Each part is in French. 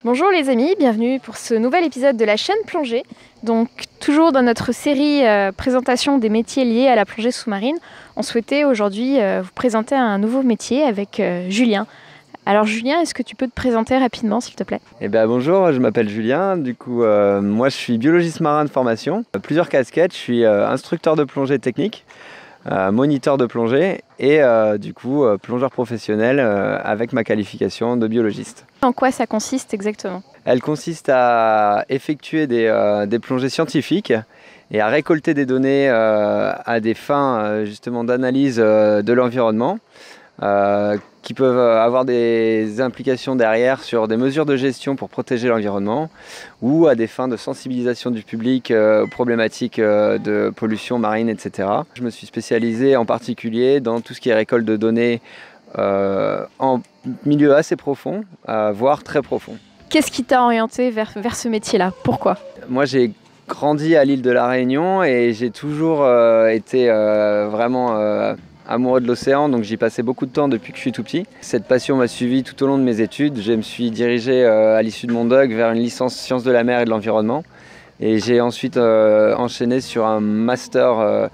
Bonjour les amis, bienvenue pour ce nouvel épisode de la chaîne Plongée. Donc toujours dans notre série présentation des métiers liés à la plongée sous-marine, on souhaitait aujourd'hui vous présenter un nouveau métier avec Julien. Alors Julien, est-ce que tu peux te présenter rapidement s'il te plaît? Bonjour, je m'appelle Julien, moi je suis biologiste marin de formation, plusieurs casquettes, je suis instructeur de plongée technique, moniteur de plongée et plongeur professionnel avec ma qualification de biologiste. En quoi ça consiste exactement? Elle consiste à effectuer des plongées scientifiques et à récolter des données à des fins justement d'analyse de l'environnement qui peuvent avoir des implications derrière sur des mesures de gestion pour protéger l'environnement ou à des fins de sensibilisation du public aux problématiques de pollution marine, etc. Je me suis spécialisé en particulier dans tout ce qui est récolte de données en milieu assez profond, voire très profond. Qu'est-ce qui t'a orienté vers ce métier-là? Pourquoi? Moi j'ai grandi à l'île de la Réunion et j'ai toujours été vraiment amoureux de l'océan, donc j'y passais beaucoup de temps depuis que je suis tout petit. Cette passion m'a suivi tout au long de mes études. Je me suis dirigé à l'issue de mon DUG vers une licence sciences de la mer et de l'environnement. Et j'ai ensuite enchaîné sur un master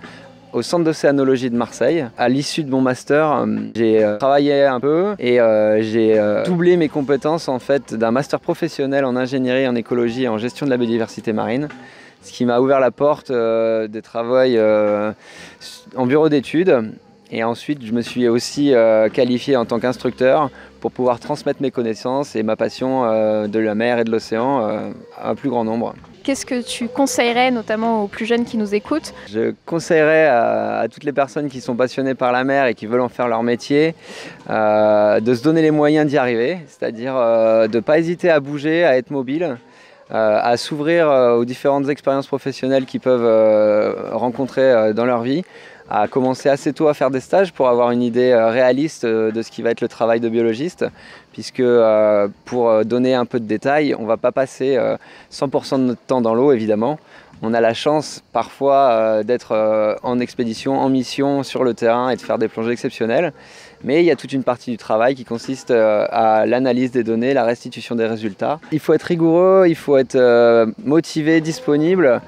au Centre d'océanologie de Marseille. À l'issue de mon master, j'ai travaillé un peu et j'ai doublé mes compétences en fait d'un master professionnel en ingénierie, en écologie et en gestion de la biodiversité marine. Ce qui m'a ouvert la porte des travaux en bureau d'études. Et ensuite, je me suis aussi qualifié en tant qu'instructeur pour pouvoir transmettre mes connaissances et ma passion de la mer et de l'océan à un plus grand nombre. Qu'est-ce que tu conseillerais notamment aux plus jeunes qui nous écoutent? Je conseillerais à toutes les personnes qui sont passionnées par la mer et qui veulent en faire leur métier de se donner les moyens d'y arriver, c'est-à-dire de ne pas hésiter à bouger, à être mobile, à s'ouvrir aux différentes expériences professionnelles qu'ils peuvent rencontrer dans leur vie, à commencer assez tôt à faire des stages pour avoir une idée réaliste de ce qui va être le travail de biologiste, puisque pour donner un peu de détails, on ne va pas passer 100% de notre temps dans l'eau évidemment. On a la chance parfois d'être en expédition, en mission sur le terrain et de faire des plongées exceptionnelles. Mais il y a toute une partie du travail qui consiste à l'analyse des données, la restitution des résultats. Il faut être rigoureux, il faut être motivé, disponible.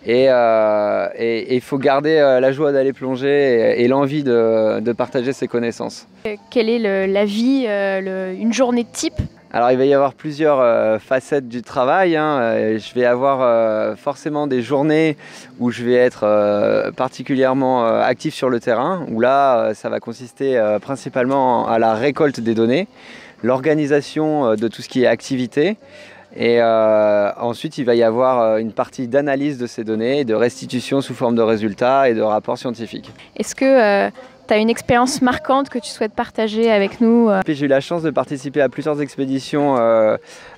Et il faut garder la joie d'aller plonger et l'envie de partager ses connaissances. Quelle est la vie, une journée type? Alors il va y avoir plusieurs facettes du travail. Je vais avoir forcément des journées où je vais être particulièrement actif sur le terrain, où là ça va consister principalement à la récolte des données, l'organisation de tout ce qui est activité. Et ensuite, il va y avoir une partie d'analyse de ces données, de restitution sous forme de résultats et de rapports scientifiques. Est-ce que tu as une expérience marquante que tu souhaites partager avec nous? J'ai eu la chance de participer à plusieurs expéditions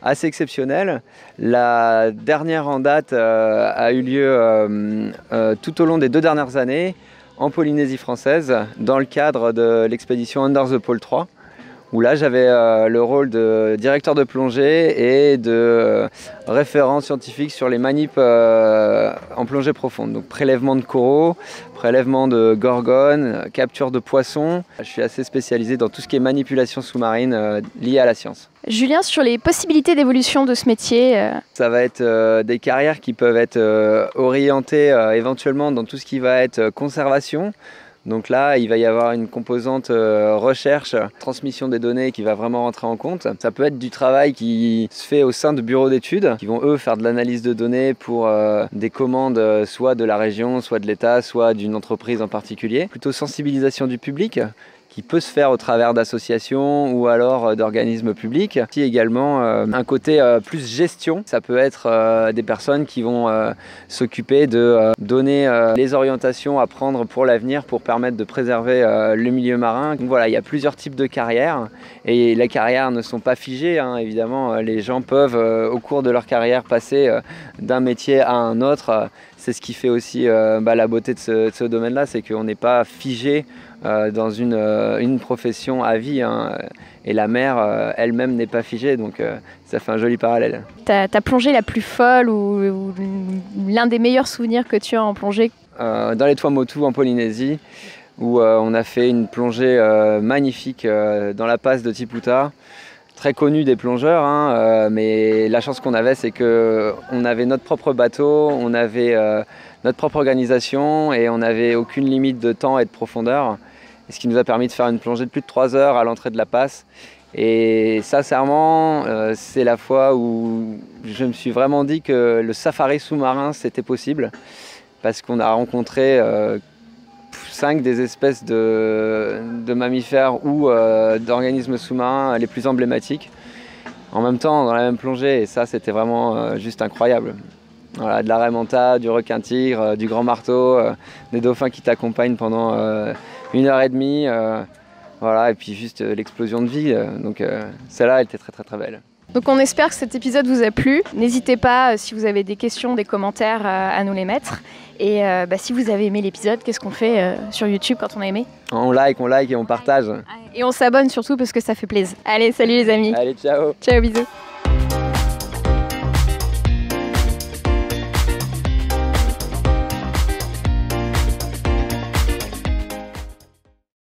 assez exceptionnelles. La dernière en date a eu lieu tout au long des 2 dernières années en Polynésie française, dans le cadre de l'expédition Under the Pole 3. Où là j'avais le rôle de directeur de plongée et de référent scientifique sur les manips en plongée profonde. Donc prélèvement de coraux, prélèvement de gorgones, capture de poissons. Je suis assez spécialisé dans tout ce qui est manipulation sous-marine liée à la science. Julien, sur les possibilités d'évolution de ce métier Ça va être des carrières qui peuvent être orientées éventuellement dans tout ce qui va être conservation. Donc là, il va y avoir une composante recherche, transmission des données qui va vraiment rentrer en compte. Ça peut être du travail qui se fait au sein de bureaux d'études, qui vont eux faire de l'analyse de données pour des commandes soit de la région, soit de l'État, soit d'une entreprise en particulier. Plutôt sensibilisation du public, qui peut se faire au travers d'associations ou alors d'organismes publics. Puis également un côté plus gestion. Ça peut être des personnes qui vont s'occuper de donner les orientations à prendre pour l'avenir pour permettre de préserver le milieu marin. Donc voilà, il y a plusieurs types de carrières et les carrières ne sont pas figées. Évidemment, les gens peuvent au cours de leur carrière passer d'un métier à un autre. C'est ce qui fait aussi la beauté de ce domaine-là, c'est qu'on n'est pas figé dans une profession à vie. Et la mer elle-même n'est pas figée, donc ça fait un joli parallèle. Ta plongée la plus folle ou l'un des meilleurs souvenirs que tu as en plongée? Dans les Tuamotu en Polynésie, où on a fait une plongée magnifique dans la passe de Tiputa, très connu des plongeurs, hein, mais la chance qu'on avait, c'est qu'on avait notre propre bateau, on avait notre propre organisation et on n'avait aucune limite de temps et de profondeur. Et ce qui nous a permis de faire une plongée de plus de 3 heures à l'entrée de la passe. Et sincèrement, c'est la fois où je me suis vraiment dit que le safari sous-marin, c'était possible. Parce qu'on a rencontré 5 des espèces de mammifères ou d'organismes sous-marins les plus emblématiques. En même temps, dans la même plongée, et ça, c'était vraiment juste incroyable. Voilà, de la raie manta, du requin-tigre, du grand marteau, des dauphins qui t'accompagnent pendant 1h30. Voilà, et puis juste l'explosion de vie. Donc celle-là, elle était très très très belle. Donc on espère que cet épisode vous a plu. N'hésitez pas, si vous avez des questions, des commentaires, à nous les mettre. Et si vous avez aimé l'épisode, qu'est-ce qu'on fait sur YouTube quand on a aimé ? On like et on partage. Et on s'abonne surtout parce que ça fait plaisir. Allez, salut les amis. Allez, ciao. Ciao, bisous.